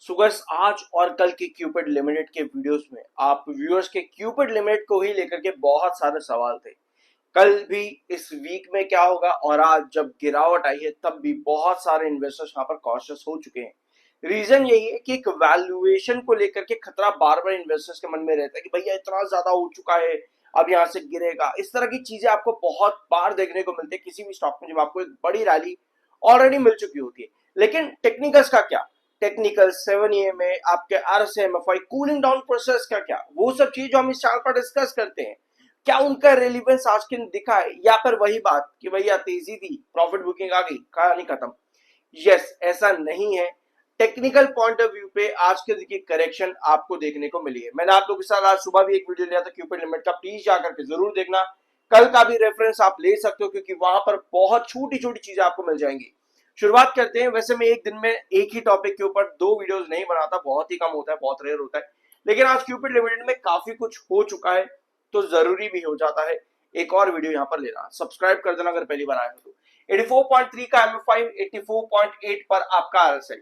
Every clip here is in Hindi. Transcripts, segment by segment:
सुगर्स आज और कल के क्यूपिड लिमिटेड के वीडियोस में आप व्यूअर्स के क्यूपिड लिमिटेड को ही लेकर के बहुत सारे सवाल थे। कल भी इस वीक में क्या होगा और आज जब गिरावट आई है तब भी बहुत सारे इन्वेस्टर्स यहाँ पर कॉशियस हो चुके हैं। रीजन यही है कि एक वैल्यूएशन को लेकर के खतरा बार बार इन्वेस्टर्स के मन में रहता है कि भैया इतना ज्यादा हो चुका है, अब यहाँ से गिरेगा। इस तरह की चीजें आपको बहुत बार देखने को मिलती है किसी भी स्टॉक में जब आपको एक बड़ी रैली ऑलरेडी मिल चुकी होती है। लेकिन टेक्निकल्स का क्या, टेक्निकल 7 में आपके RSI कूलिंग डाउन प्रोसेस का क्या, वो सब चीज जो हम इस चैनल पर डिस्कस करते हैं, क्या उनका रेलिवेंस आज के दिन दिखा है या फिर वही बात कि भैया तेजी थी, प्रॉफिट बुकिंग आ गई, कहानी खत्म। यस, ऐसा नहीं है। टेक्निकल पॉइंट ऑफ व्यू पे आज के दिन की करेक्शन आपको देखने को मिली है। मैंने आप लोगों के साथ आज सुबह भी एक वीडियो लिया था क्यूपिड लिमिट का, प्लीज जाकर के जरूर देखना। कल का भी रेफरेंस आप ले सकते हो क्योंकि वहां पर बहुत छोटी छोटी चीजें आपको मिल जाएंगी। शुरुआत करते हैं। वैसे मैं एक दिन में एक ही टॉपिक के ऊपर 2 वीडियोस नहीं बनाता, बहुत ही कम होता है, बहुत रेयर होता है। लेकिन आज क्यूपिड लिमिटेड में काफी कुछ हो चुका है तो जरूरी भी हो जाता है एक और वीडियो यहाँ पर लेना। सब्सक्राइब कर देना अगर पहली बार आए हो तो। 84.3 का MF5, 84.8 पर आपका RSI।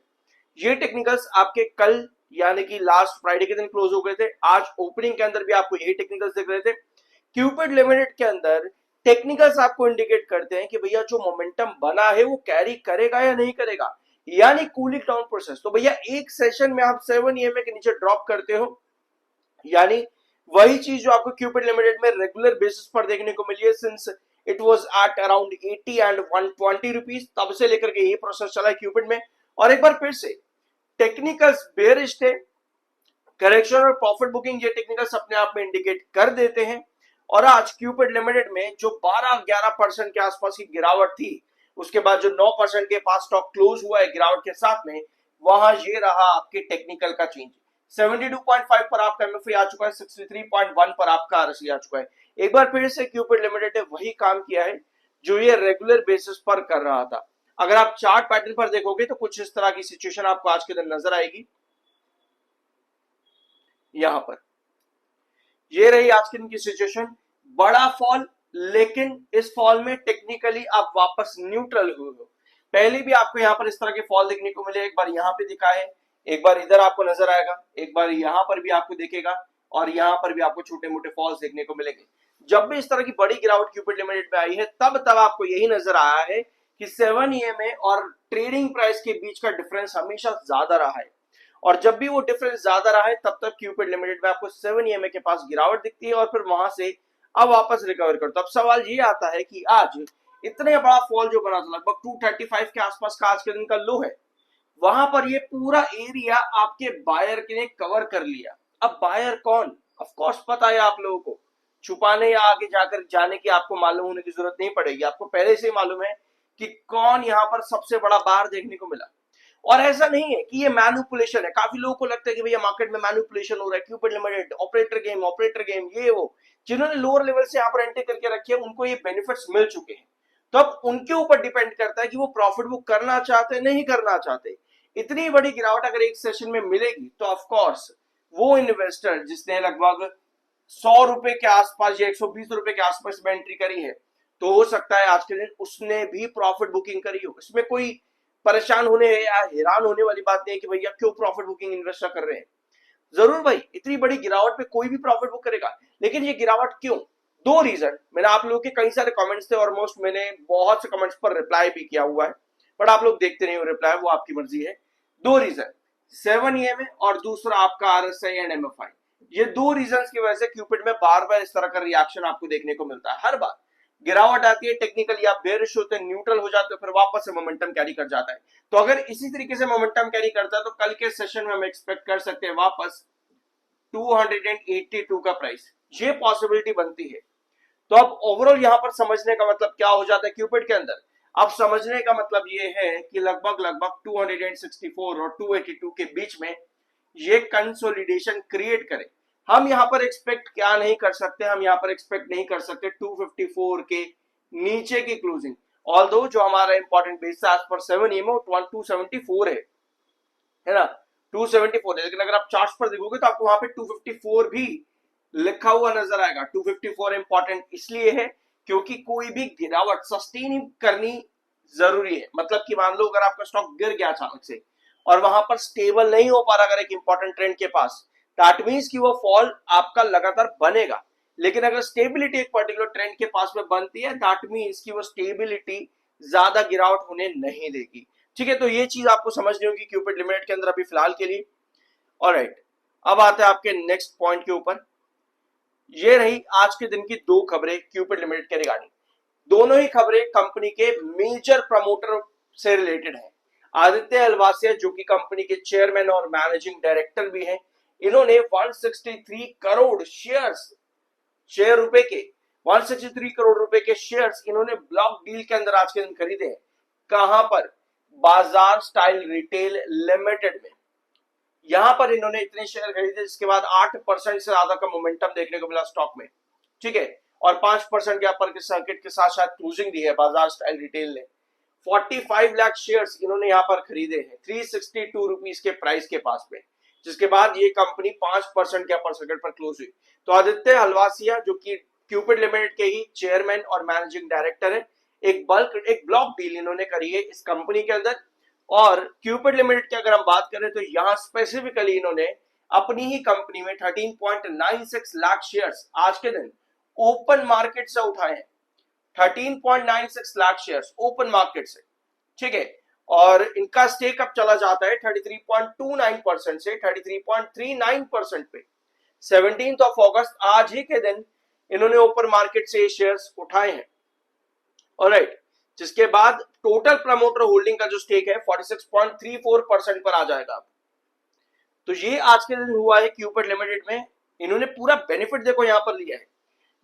ये टेक्निकल्स आपके कल यानी कि लास्ट फ्राइडे के दिन क्लोज हो गए थे। आज ओपनिंग के अंदर भी आपको यही टेक्निकल्स दिख रहे थे। क्यूपिड लिमिटेड के अंदर टेक्निकल्स आपको इंडिकेट करते हैं कि भैया जो मोमेंटम बना है वो कैरी करेगा या नहीं करेगा, यानी कूलिंग डाउन प्रोसेस। तो भैया एक सेशन में आप 7 EMA के नीचे ड्रॉप करते हो, यानी वही चीज जो आपको क्यूपिड लिमिटेड में रेगुलर बेसिस पर देखने को मिली है since it was at around 80 and 120 rupees, तब से लेकर के ये प्रोसेस चला है क्यूपिड में। और एक बार फिर से टेक्निकल्स बेयरिश थे, करेक्शन और प्रॉफिट बुकिंग ये टेक्निकल्स अपने आप में इंडिकेट कर देते हैं। और आज क्यूपिड लिमिटेड में जो 12-11% के आसपास की गिरावट थी, उसके बाद जो 9% के पास स्टॉक क्लोज हुआ है गिरावट के साथ में, वहां ये रहा आपके टेक्निकल का चेंज। 72.5 पर आपका MFI आ चुका है, 63.1 पर आपका RSI आ चुका है। एक बार फिर से क्यूपिड लिमिटेड ने वही काम किया है जो ये रेगुलर बेसिस पर कर रहा था। अगर आप चार्ट पैटर्न पर देखोगे तो कुछ इस तरह की सिचुएशन आपको आज के दिन नजर आएगी। यहां पर ये रही आज के दिन की सिचुएशन, बड़ा फॉल, लेकिन इस फॉल में टेक्निकली आप वापस न्यूट्रल हुए हो। पहले भी आपको यहां पर इस तरह के फॉल देखने को मिले, एक बार यहां पे दिखा है, एक बार इधर आपको नजर आएगा, एक बार यहां पर भी आपको दिखेगा और यहां पर भी आपको छोटे मोटे फॉल्स देखने को मिलेंगे। जब भी इस तरह की बड़ी गिरावट क्यूपिड लिमिटेड में आई है तब आपको यही नजर आया है कि 7 EMA और ट्रेडिंग प्राइस के बीच का डिफरेंस हमेशा ज्यादा रहा है। और जब भी वो डिफरेंस ज्यादा रहा है तब तक क्यूपिड लिमिटेड में आपको 7 EMA के पास गिरावट दिखती है और फिर वहां से अब वापस रिकवर करते। अब सवाल ये आता है कि आज इतने बड़ा फॉल जो बना था, लगभग 235 के आसपास का आज के दिन का लो है, वहां पर ये पूरा एरिया आपके बायर ने कवर कर लिया। अब बायर कौन, ऑफ कोर्स पता है आप लोगों को, छुपाने या आगे जाकर जाने की आपको मालूम होने की जरूरत नहीं पड़ेगी, आपको पहले से ही मालूम है कि कौन यहां पर सबसे बड़ा बायर देखने को मिला। और ऐसा नहीं है कि ये मैनिपुलेशन है। काफी लोगों को लगता है कि भैया मार्केट में मैनिपुलेशन हो रहा है, क्यूपिड लिमिटेड ऑपरेटर गेम ये वो। जिन्होंने लोअर लेवल से यहाँ पर एंट्री करके रखी है उनको ये बेनिफिट्स मिल चुके हैं, तो अब उनके ऊपर डिपेंड करता है कि वो प्रॉफिट बुक करना चाहते नहीं करना चाहते। इतनी बड़ी गिरावट अगर एक सेशन में मिलेगी तो ऑफ कोर्स वो इन्वेस्टर जिसने लगभग 100 रुपए के आसपास या 120 रुपए के आसपास में एंट्री करी है, तो हो सकता है आज के दिन उसने भी प्रॉफिट बुकिंग करी हो। इसमें कोई परेशान होने या हैरान होने वाली बात नहीं है कि भैया क्यों प्रॉफिट बुकिंग इन्वेस्टर कर रहे हैं। जरूर भाई, इतनी बड़ी गिरावट पे कोई भी प्रॉफिट बुक करेगा, लेकिन ये गिरावट क्यों? 2 रीजन। मैंने आप लोगों के कई सारे कमेंट्स थे, ऑलमोस्ट मैंने बहुत से कमेंट्स पर रिप्लाई भी किया हुआ है, बट आप लोग देखते नहीं हो रिप्लाई, वो आपकी मर्जी है। 2 रीजन, 7 EMA और दूसरा आपका RSI एंड MFI। ये 2 रीजन की वजह से क्यूपिड में बार बार इस तरह का रिएक्शन आपको देखने को मिलता है। हर बार गिरावट आती है, टेक्निकली आप बेरिश होते हैं, न्यूट्रल हो जाते हो, फिर वापस से मोमेंटम कैरी कर जाता है। तो अगर इसी तरीके से मोमेंटम कैरी करता है तो कल के सेशन में हम एक्सपेक्ट कर सकते हैं वापस 282 का प्राइस, ये पॉसिबिलिटी बनती है। तो अब ओवरऑल यहां पर समझने का मतलब क्या हो जाता है क्यूपिड के अंदर? अब समझने का मतलब ये है कि लगभग 264 और 282 के बीच में ये कंसोलिडेशन क्रिएट करे। हम यहां पर एक्सपेक्ट क्या नहीं कर सकते, हम यहां पर एक्सपेक्ट नहीं कर सकते 254 के नीचे की क्लोजिंग। ऑल्दो जो हमारा इंपॉर्टेंट बेस है आज पर 7 EMA 274 है ना, 274 है, लेकिन अगर आप चार्ट पर देखोगे तो आपको वहां पे 254 भी लिखा हुआ नजर आएगा। 254 इंपॉर्टेंट इसलिए है क्योंकि कोई भी गिरावट सस्टेन करनी जरूरी है। मतलब कि मान लो अगर आपका स्टॉक गिर गया अचानक से और वहां पर स्टेबल नहीं हो पा रहा अगर एक इंपॉर्टेंट ट्रेंड के पास, दैट मीन्स कि वो फॉल आपका लगातार बनेगा। लेकिन अगर स्टेबिलिटी एक पर्टिकुलर ट्रेंड के पास में बनती है, दैट मीन्स कि वो स्टेबिलिटी ज्यादा गिरावट होने नहीं देगी। ठीक है, तो ये चीज आपको समझनी होगी क्यूपिड लिमिटेड के अंदर अभी फिलहाल के लिए। ऑलराइट, अब आते हैं आपके नेक्स्ट पॉइंट के ऊपर। ये रही आज के दिन की दो खबरें क्यूपिड लिमिटेड के रिगार्डिंग। दोनों ही खबरें कंपनी के मेजर प्रमोटर से रिलेटेड है। आदित्य हलवासिया जो कि कंपनी के चेयरमैन और मैनेजिंग डायरेक्टर भी हैं, इन्होंने 163 करोड़ शेयर रुपए के 163 करोड़ रुपए के शेयर्स इन्होंने ब्लॉक डील के अंदर आज के दिन खरीदे हैं। कहां पर? बाजार स्टाइल रिटेल लिमिटेड में। यहां पर इन्होंने इतने शेयर खरीदे जिसके बाद 8% से ज्यादा का मोमेंटम देखने को मिला स्टॉक में। ठीक है, और 5% के अपर के सर्किट के साथ साथ क्लोजिंग दी है बाजार स्टाइल रिटेल ने। 45 लाख शेयर्स इन्होंने यहां पर खरीदे हैं 362 रुपीज के प्राइस के पास में, जिसके बाद ये कंपनी 5% के अपर सर्किट पर क्लोज हुई। तो आदित्य हलवासिया जो कि क्यूपिड लिमिटेड के ही चेयरमैन और मैनेजिंग डायरेक्टर है, एक ब्लॉक डील इन्होंने करी है इस कंपनी के अंदर। और क्यूपिड लिमिटेड की अगर हम बात करें तो यहां स्पेसिफिकली इन्होंने अपनी ही कंपनी में 13.96 लाख शेयर्स आज के दिन ओपन मार्केट से उठाए हैं। 13.96 लाख शेयर्स ओपन मार्केट से। ठीक है, और इनका स्टेक अब चला जाता है 33.29% से 33.39% पे। 17 अगस्त आज ही के दिन इन्होंने ओपन मार्केट से ये शेयर्स उठाए हैं। ऑलराइट, जिसके बाद टोटल प्रमोटर होल्डिंग का जो स्टेक है 46.34% पर आ जाएगा। तो ये आज के दिन हुआ है क्यूपिड लिमिटेड में। इन्होंने पूरा बेनिफिट देखो यहां पर लिया है।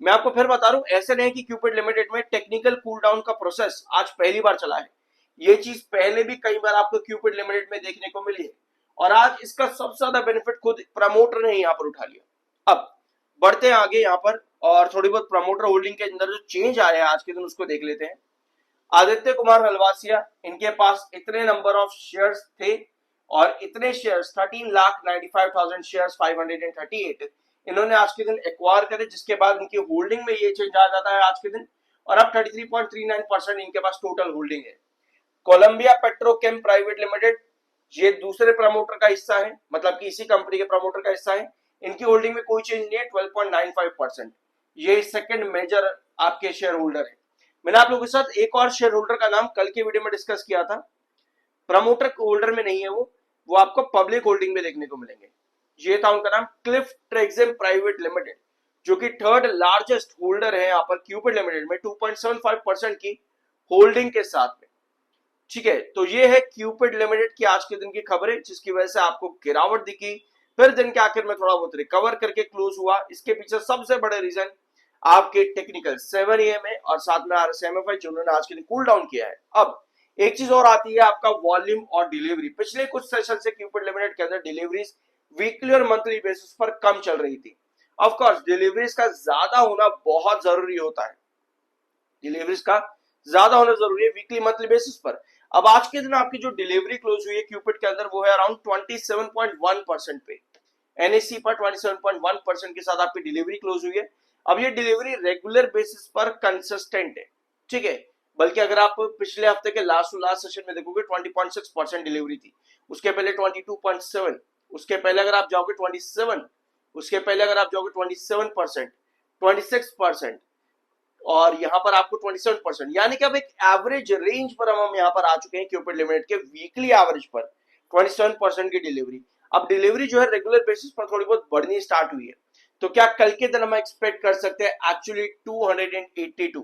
मैं आपको फिर बता रहा हूं, ऐसे नहीं कि क्यूपिड लिमिटेड में टेक्निकल कूल डाउन का प्रोसेस आज पहली बार चला है। ये चीज पहले भी कई बार आपको क्यूपिड लिमिटेड में देखने को मिली है, और आज इसका सबसे ज्यादा बेनिफिट खुद प्रमोटर ने यहां पर उठा लिया। अब बढ़ते हैं आगे यहां पर, और थोड़ी बहुत प्रमोटर होल्डिंग के अंदर जो चेंज आया है आज के दिन उसको देख लेते हैं। आदित्य कुमार हलवासिया, इनके पास इतने नंबर ऑफ शेयर्स थे और इतने शेयर्स 13,95,000 शेयर्स 538 इन्होंने आज के दिन एक्वायर करे, जिसके बाद इनकी होल्डिंग में ये चेंज आ जाता है आज के दिन, और अब 33.39% इनके पास टोटल होल्डिंग है। कोलंबिया पेट्रोकेम प्राइवेट लिमिटेड, ये दूसरे प्रमोटर का हिस्सा है, मतलब कि इसी कंपनी के प्रमोटर का हिस्सा है। इनकी होल्डिंग में कोई चेंज नहीं है, 12.95%। ये सेकंड मेजर आपके शेयर होल्डर है। मैंने आप लोगों के साथ एक और शेयर होल्डर का नाम कल के वीडियो में डिस्कस किया था, प्रमोटर होल्डर में नहीं है वो आपको पब्लिक होल्डिंग में देखने को मिलेंगे। ये था उनका नाम क्लिफ ट्रेक्सेम प्राइवेट लिमिटेड, जो कि थर्ड लार्जेस्ट होल्डर है यहाँ पर क्यूपिड लिमिटेड में 2.75% की होल्डिंग के साथ में। ठीक है, तो ये है क्यूपिड लिमिटेड की आज के दिन की खबरें, जिसकी वजह से आपको गिरावट दिखी, फिर दिन के आखिर में थोड़ा बहुत रिकवर करके क्लोज हुआ। इसके पीछे सबसे बड़े रीजन आपके टेक्निकल 7 EMA और साथ में RSMFI जिन्होंने आज के दिन कूल डाउन किया है। अब एक चीज और आती है आपका वॉल्यूम और डिलीवरी। पिछले कुछ सेशन से क्यूपिड लिमिटेड के अंदर डिलीवरीज वीकली और मंथली बेसिस पर कम चल रही थी। ऑफ कोर्स डिलीवरीज का ज्यादा होना बहुत जरूरी होता है, डिलीवरीज का ज्यादा होना जरूरी है वीकली मंथली बेसिस पर। अब आज के दिन आपकी जो डिलीवरी क्लोज हुई है क्यूपिड के अंदर वो है अराउंड 27.1% पे, NSE पर 27.1% के साथ आपकी डिलीवरी क्लोज हुई है। अब ये डिलीवरी रेगुलर बेसिस पर कंसिस्टेंट है। ठीक है, बल्कि अगर आप पिछले हफ्ते के लास्ट सेशन में देखोगे 20.6% डिलीवरी थी, उसके पहले 22.7, उसके पहले अगर आप जाओगे 27, उसके पहले अगर आप जाओगे 27%, 26%, और यहाँ पर आपको 27%, यानी कि अब एक एवरेज रेंज पर हम यहाँ पर आ चुके हैं क्यूपिड लिमिटेड के वीकली एवरेज पर 27% की डिलीवरी। अब डिलीवरी जो है रेगुलर बेसिस पर थोड़ी बहुत बढ़नी स्टार्ट हुई है। तो क्या कल के दिन हम एक्सपेक्ट कर सकते हैं एक्चुअली 282?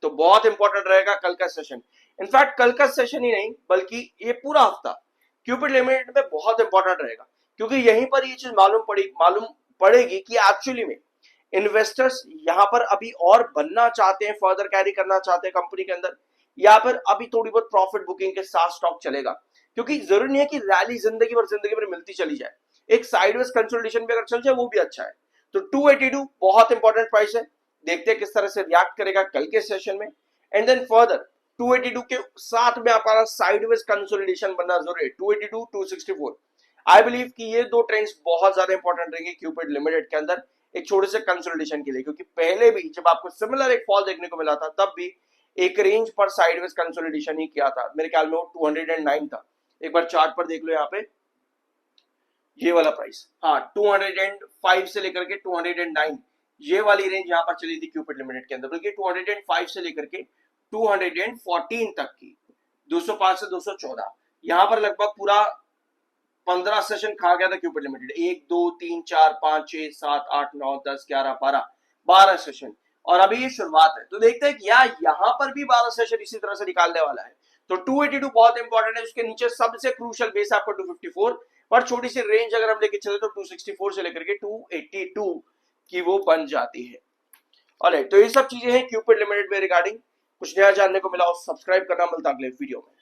तो बहुत इंपॉर्टेंट रहेगा कल का सेशन। इनफैक्ट कल का सेशन ही नहीं बल्कि ये पूरा हफ्ता क्यूपिड लिमिटेड में बहुत इंपॉर्टेंट रहेगा, क्योंकि यहीं पर ये चीज मालूम पड़ेगी कि एक्चुअली में इन्वेस्टर्स यहां पर अभी और बनना चाहते हैं, फर्दर कैरी करना चाहते हैं कंपनी के अंदर, या फिर अभी थोड़ी बहुत प्रॉफिट बुकिंग के साथ स्टॉक चलेगा। क्योंकि जरूरी नहीं है कि रैली जिंदगी भर मिलती चली जाए, एक साइडवेज कंसोलिडेशन भी अगर चल जाए वो भी अच्छा है। तो 282 बहुत इंपॉर्टेंट प्राइस है, देखते हैं किस तरह से रिएक्ट करेगा कल के सेशन में। एंड देन फर्दर 282 के साथ में आपका साइडवेज कंसोलिडेशन बनना जरूरी है, 282 264। आई बिलीव कि ये दो ट्रेंड्स बहुत ज्यादा इंपॉर्टेंट रहेंगे क्यूपिड लिमिटेड के अंदर एक छोटे से कंसोलिडेशन के लिए, क्योंकि पहले भी जब आपको सिमिलर एक फॉल देखने को मिला था तब भी एक रेंज पर साइडवेज कंसोलिडेशन ही किया था, मेरे ख्याल में वो 209 था। एक बार चार्ट पर देख लो यहाँ पे, ये वाला प्राइस, हाँ 205 से लेकर के 209, ये वाली रेंज यहाँ पर चली थी क्यूपिड लिमिटेड के अंदर, बल्कि 205 से लेकर के 214 तक की, 205 से 214, यहाँ पर लगभग पूरा 15 सेशन खा गया था क्यूपिड लिमिटेड, 1 2 3 4 5 6 7 8 9 10 11 12 सेशन, और अभी ये शुरुआत है। तो देखते हैं कि यार यहाँ पर भी 12 सेशन इसी तरह से निकालने वाला है। तो 282 बहुत इंपॉर्टेंट है, उसके नीचे सबसे क्रूशियल बेस आपका 254, पर छोटी सी रेंज अगर हम लेके चले तो 264 से लेकर के 282 की वो बन जाती है। ऑलराइट, तो ये सब चीजें हैं क्यूपिड लिमिटेड में रिगार्डिंग। कुछ नया जानने को मिला हो सब्सक्राइब करना, मिलता अगले वीडियो में।